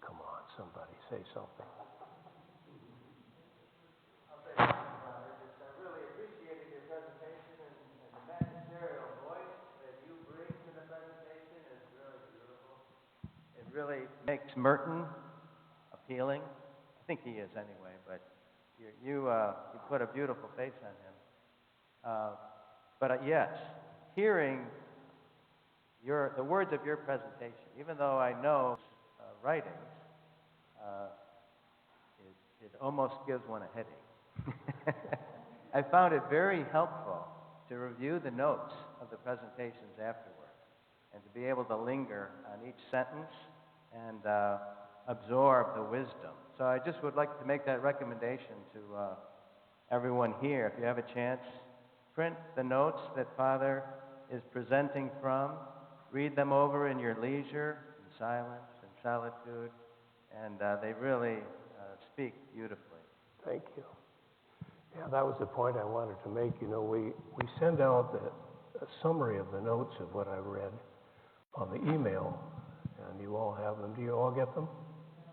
Come on, somebody, say something. Really makes Merton appealing. I think he is anyway, but you put a beautiful face on him. But yes, hearing the words of your presentation, even though I know writings, it almost gives one a headache. I found it very helpful to review the notes of the presentations afterward and to be able to linger on each sentence and absorb the wisdom. So I just would like to make that recommendation to everyone here. If you have a chance, print the notes that Father is presenting from. Read them over in your leisure, in silence, in solitude, and they really speak beautifully. Thank you. Yeah, that was the point I wanted to make. You know, we send out a summary of the notes of what I read on the email, and you all have them. Do you all get them?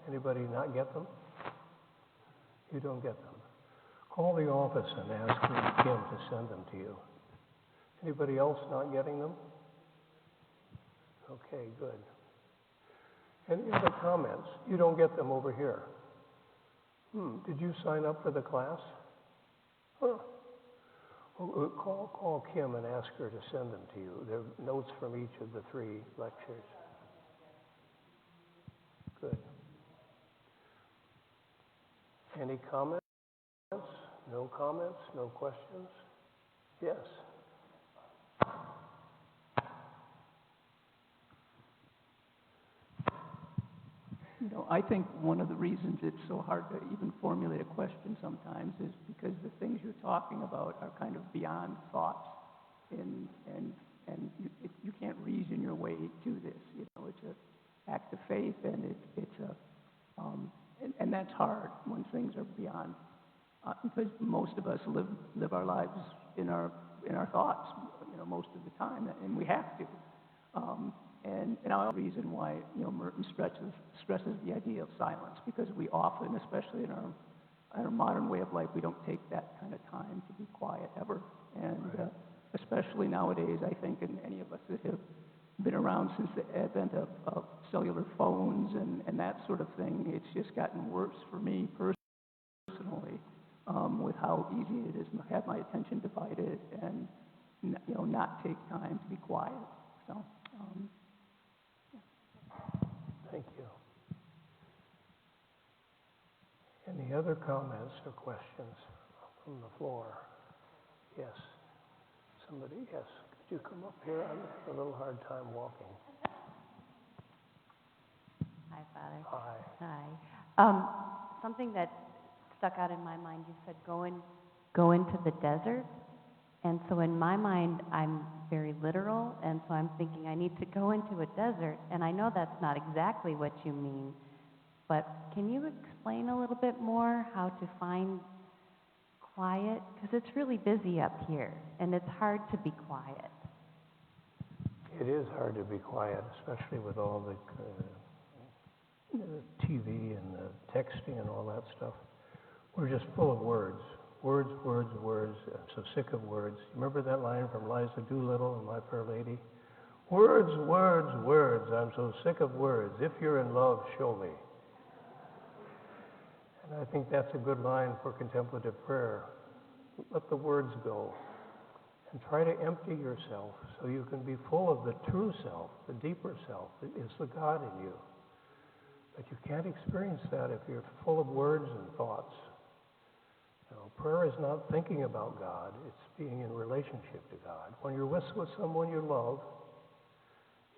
Anybody not get them? You don't get them. Call the office and ask Kim to send them to you. Anybody else not getting them? Okay, good. Any other comments? You don't get them over here. Did you sign up for the class? Huh. Well, call Kim and ask her to send them to you. They're notes from each of the 3 lectures. Good. Any comments? No comments? No questions? Yes. You know, I think one of the reasons it's so hard to even formulate a question sometimes is because the things you're talking about are kind of beyond thoughts, and you can't reason your way to this. You know, it's an act of faith, and and that's hard when things are beyond, because most of us live our lives in our thoughts, you know, most of the time, and we have to. And another reason why, you know, Merton stresses the idea of silence, because we often, especially in our modern way of life, we don't take that kind of time to be quiet ever. And Right. Especially nowadays, I think, and any of us that have been around since the advent of cellular phones and that sort of thing, it's just gotten worse for me personally, with how easy it is to have my attention divided and, you know, not take time to be quiet. So. Thank you. Any other comments or questions from the floor? Yes. Somebody? Yes. Could you come up here? I'm having a little hard time walking. Hi, Father. Hi. Hi. Something that stuck out in my mind, you said go into the desert. And so in my mind, I'm very literal, and so I'm thinking I need to go into a desert, and I know that's not exactly what you mean, but can you explain a little bit more how to find quiet? Because it's really busy up here, and it's hard to be quiet. It is hard to be quiet, especially with all the TV and the texting and all that stuff. We're just full of words. Words, words, words. I'm so sick of words. Remember that line from Liza Doolittle and My Fair Lady? Words, words, words. I'm so sick of words. If you're in love, show me. And I think that's a good line for contemplative prayer. Let the words go. And try to empty yourself so you can be full of the true self, the deeper self. It is the God in you. But you can't experience that if you're full of words and thoughts. You know, prayer is not thinking about God, it's being in relationship to God. When you're with someone you love,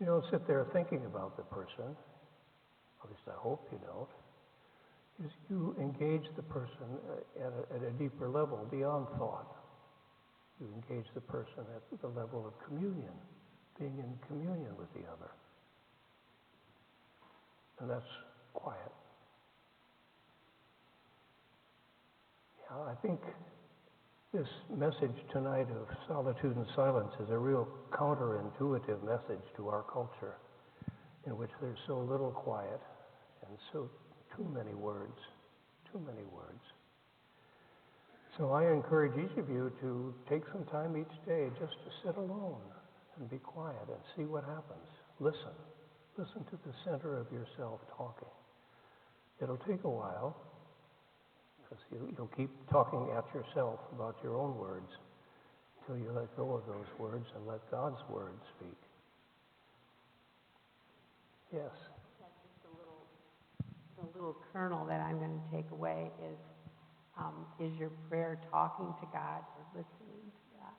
you don't sit there thinking about the person. At least I hope you don't. You engage the person at a deeper level, beyond thought. You engage the person at the level of communion, being in communion with the other. And that's quiet. I think this message tonight of solitude and silence is a real counterintuitive message to our culture, in which there's so little quiet and so too many words. So I encourage each of you to take some time each day just to sit alone and be quiet and see what happens. Listen to the center of yourself talking. It'll take a while, because you'll keep talking at yourself about your own words until you let go of those words and let God's word speak. Yes? Just a little kernel that I'm going to take away is your prayer talking to God or listening to God?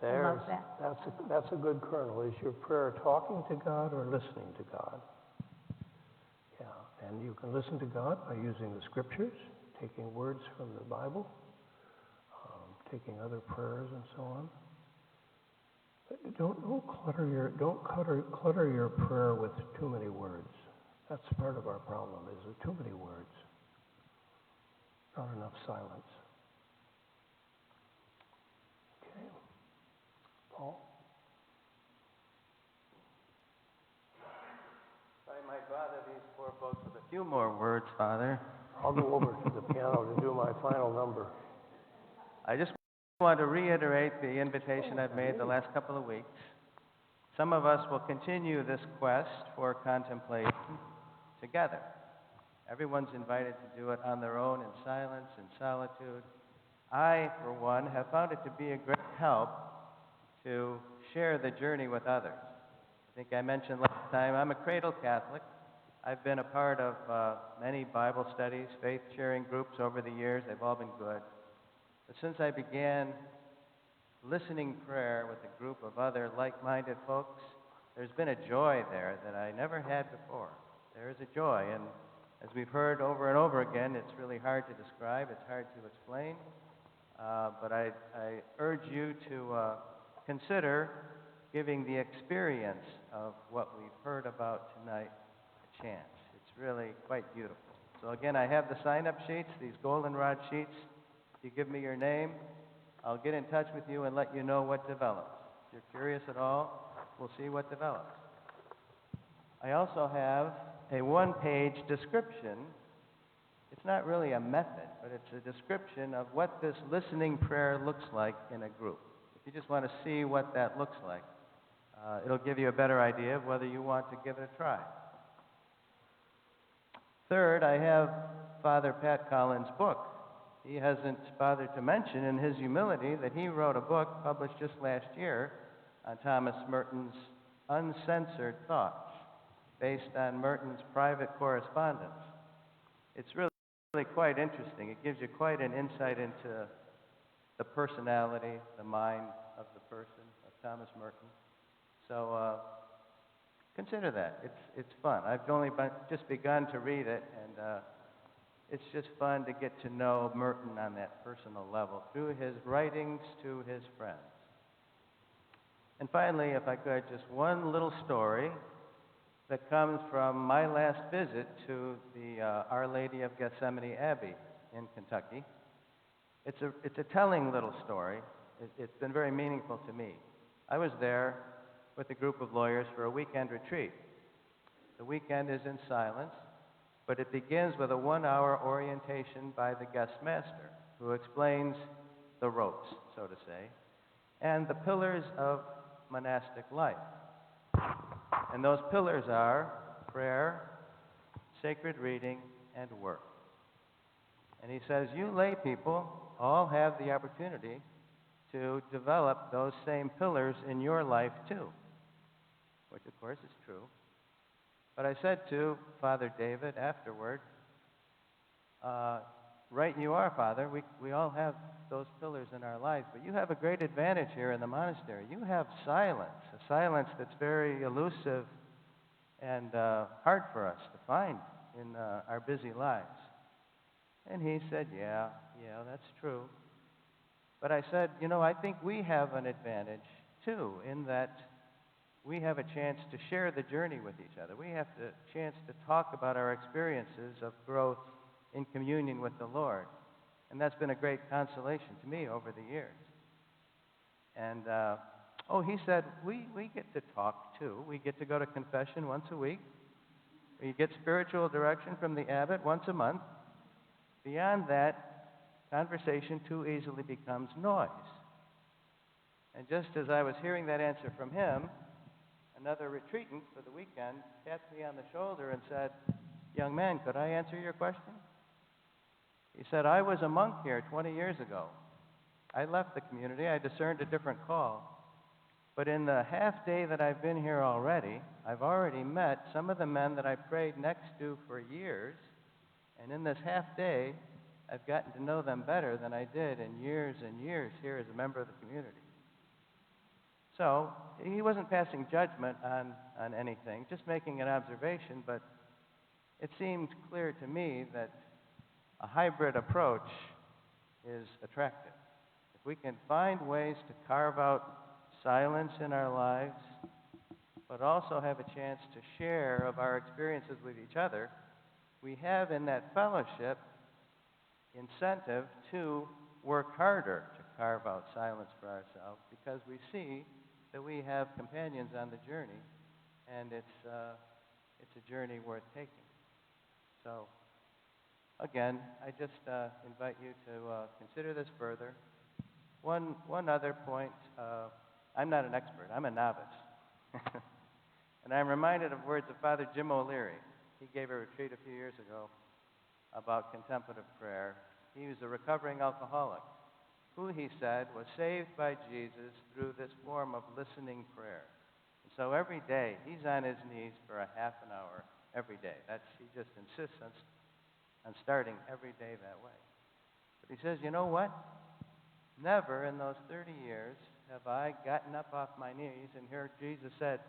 I love that. That's a good kernel. Is your prayer talking to God or listening to God? Yeah, and you can listen to God by using the scriptures, taking words from the Bible, taking other prayers and so on. Don't clutter your prayer with too many words. That's part of our problem, is there too many words, not enough silence. Okay. Paul? I might bother these poor folks with a few more words, Father. I'll go over to the piano to do my final number. I just want to reiterate the invitation I've made the last couple of weeks. Some of us will continue this quest for contemplation together. Everyone's invited to do it on their own in silence, in solitude. I, for one, have found it to be a great help to share the journey with others. I think I mentioned last time, I'm a cradle Catholic. I've been a part of many Bible studies, faith-sharing groups over the years. They've all been good. But since I began listening prayer with a group of other like-minded folks, there's been a joy there that I never had before. There is a joy, and as we've heard over and over again, it's really hard to describe, it's hard to explain, but I urge you to consider giving the experience of what we've heard about tonight a chance. It's really quite beautiful. So again, I have the sign-up sheets, these goldenrod sheets. If you give me your name, I'll get in touch with you and let you know what develops. If you're curious at all, we'll see what develops. I also have a one-page description. It's not really a method, but it's a description of what this listening prayer looks like in a group. If you just want to see what that looks like, it'll give you a better idea of whether you want to give it a try. Third, I have Father Pat Collins' book. He hasn't bothered to mention in his humility that he wrote a book published just last year on Thomas Merton's Uncensored Thoughts, based on Merton's private correspondence. It's really quite interesting. It gives you quite an insight into the personality, the mind of the person, of Thomas Merton. So consider that. It's fun. I've only just begun to read it, and it's just fun to get to know Merton on that personal level through his writings to his friends. And finally, if I could, just one little story that comes from my last visit to the Our Lady of Gethsemane Abbey in Kentucky. It's a telling little story. It's been very meaningful to me. I was there with a group of lawyers for a weekend retreat. The weekend is in silence, but it begins with a 1-hour orientation by the guest master, who explains the ropes, so to say, and the pillars of monastic life. And those pillars are prayer, sacred reading, and work. And he says, you lay people all have the opportunity to develop those same pillars in your life too, which of course is true. But I said to Father David afterward, right you are, Father. We all have those pillars in our lives, but you have a great advantage here in the monastery. You have silence, a silence that's very elusive and hard for us to find in our busy lives. And he said, yeah, that's true. But I said, I think we have an advantage too, in that we have a chance to share the journey with each other. We have the chance to talk about our experiences of growth in communion with the Lord. And that's been a great consolation to me over the years. And, he said, we get to talk too. We get to go to confession once a week. We get spiritual direction from the abbot once a month. Beyond that, conversation too easily becomes noise. And just as I was hearing that answer from him, another retreatant for the weekend tapped me on the shoulder and said, young man, could I answer your question? He said, I was a monk here 20 years ago. I left the community. I discerned a different call. But in the half day that I've been here already, I've already met some of the men that I prayed next to for years. And in this half day, I've gotten to know them better than I did in years and years here as a member of the community. So he wasn't passing judgment on anything, just making an observation, but it seemed clear to me that a hybrid approach is attractive. If we can find ways to carve out silence in our lives, but also have a chance to share of our experiences with each other, we have in that fellowship incentive to work harder to carve out silence for ourselves, because we see that we have companions on the journey, and it's a journey worth taking. So, again, I just invite you to consider this further. One other point, I'm not an expert, I'm a novice. And I'm reminded of words of Father Jim O'Leary. He gave a retreat a few years ago about contemplative prayer. He was a recovering alcoholic who, he said, was saved by Jesus through this form of listening prayer. And so every day, he's on his knees for a half an hour every day. He just insists on starting every day that way. But he says, you know what? Never in those 30 years have I gotten up off my knees and heard Jesus said,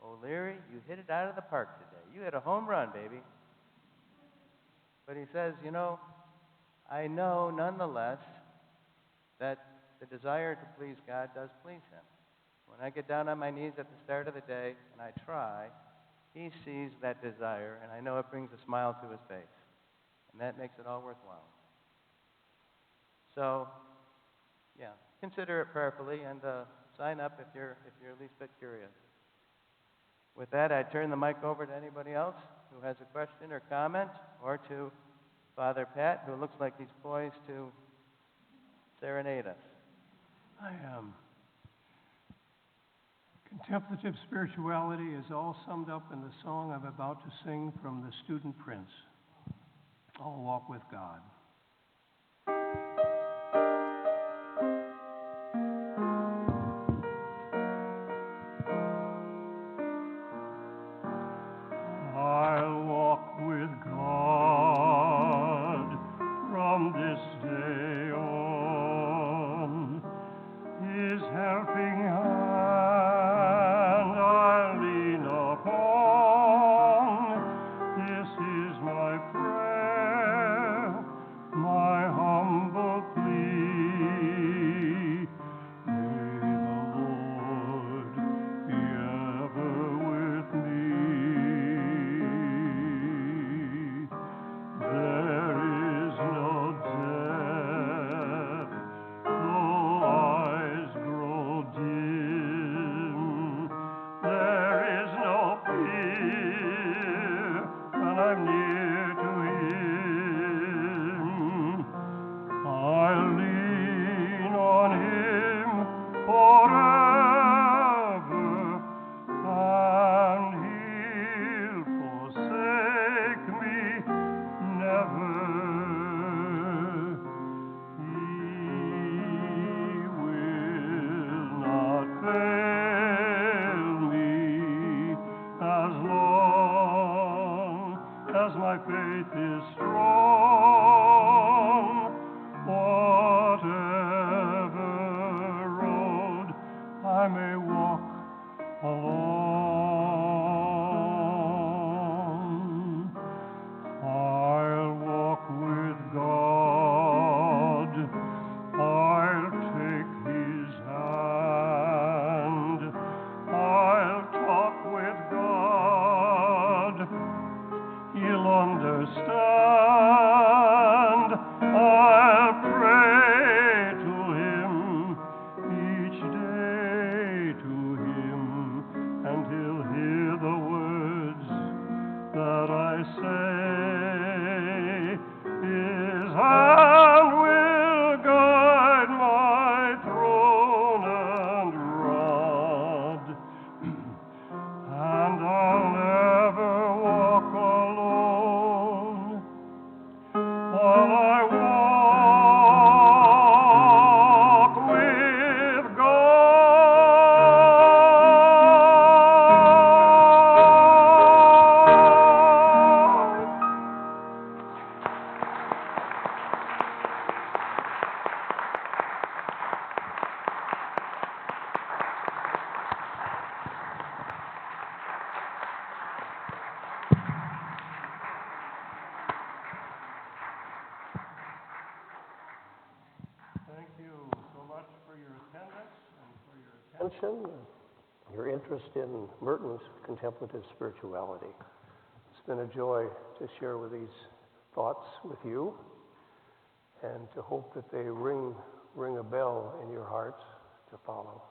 O'Leary, you hit it out of the park today. You hit a home run, baby. But he says, you know, I know nonetheless that the desire to please God does please him. When I get down on my knees at the start of the day and I try, he sees that desire, and I know it brings a smile to his face. And that makes it all worthwhile. So, yeah, consider it prayerfully and sign up if you're at least a bit curious. With that, I turn the mic over to anybody else who has a question or comment, or to Father Pat, who looks like he's poised to serenade us. Contemplative spirituality is all summed up in the song I'm about to sing from The Student Prince. I'll walk with God. I'll walk with God from this day on. His helping hand I'll lean upon. This is my prayer, my humble plea. May the Lord be ever with me. There is no depth, though eyes grow dim. There is no fear when I'm near to him. I'll lean on him forever, and he'll forsake me never. He will not fail me as long as my faith is strong. Whatever road I may walk alone, I'll walk with God. I'll take his hand. I'll talk with God. He'll understand. I'll pray to him each day to him, and he'll hear the words that I say. His hand will guide my throne and rod, and I'll never walk alone while I walk with God. attention, your interest in Merton's contemplative spirituality. It's been a joy to share with these thoughts with you, and to hope that they ring a bell in your hearts to follow.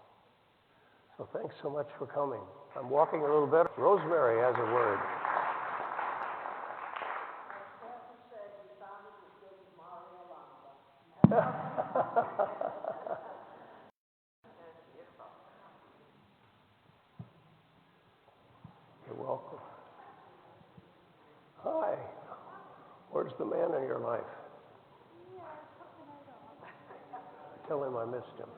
So thanks so much for coming. I'm walking a little better. Rosemary has a word. You're welcome. Hi. Where's the man in your life? Tell him I missed him.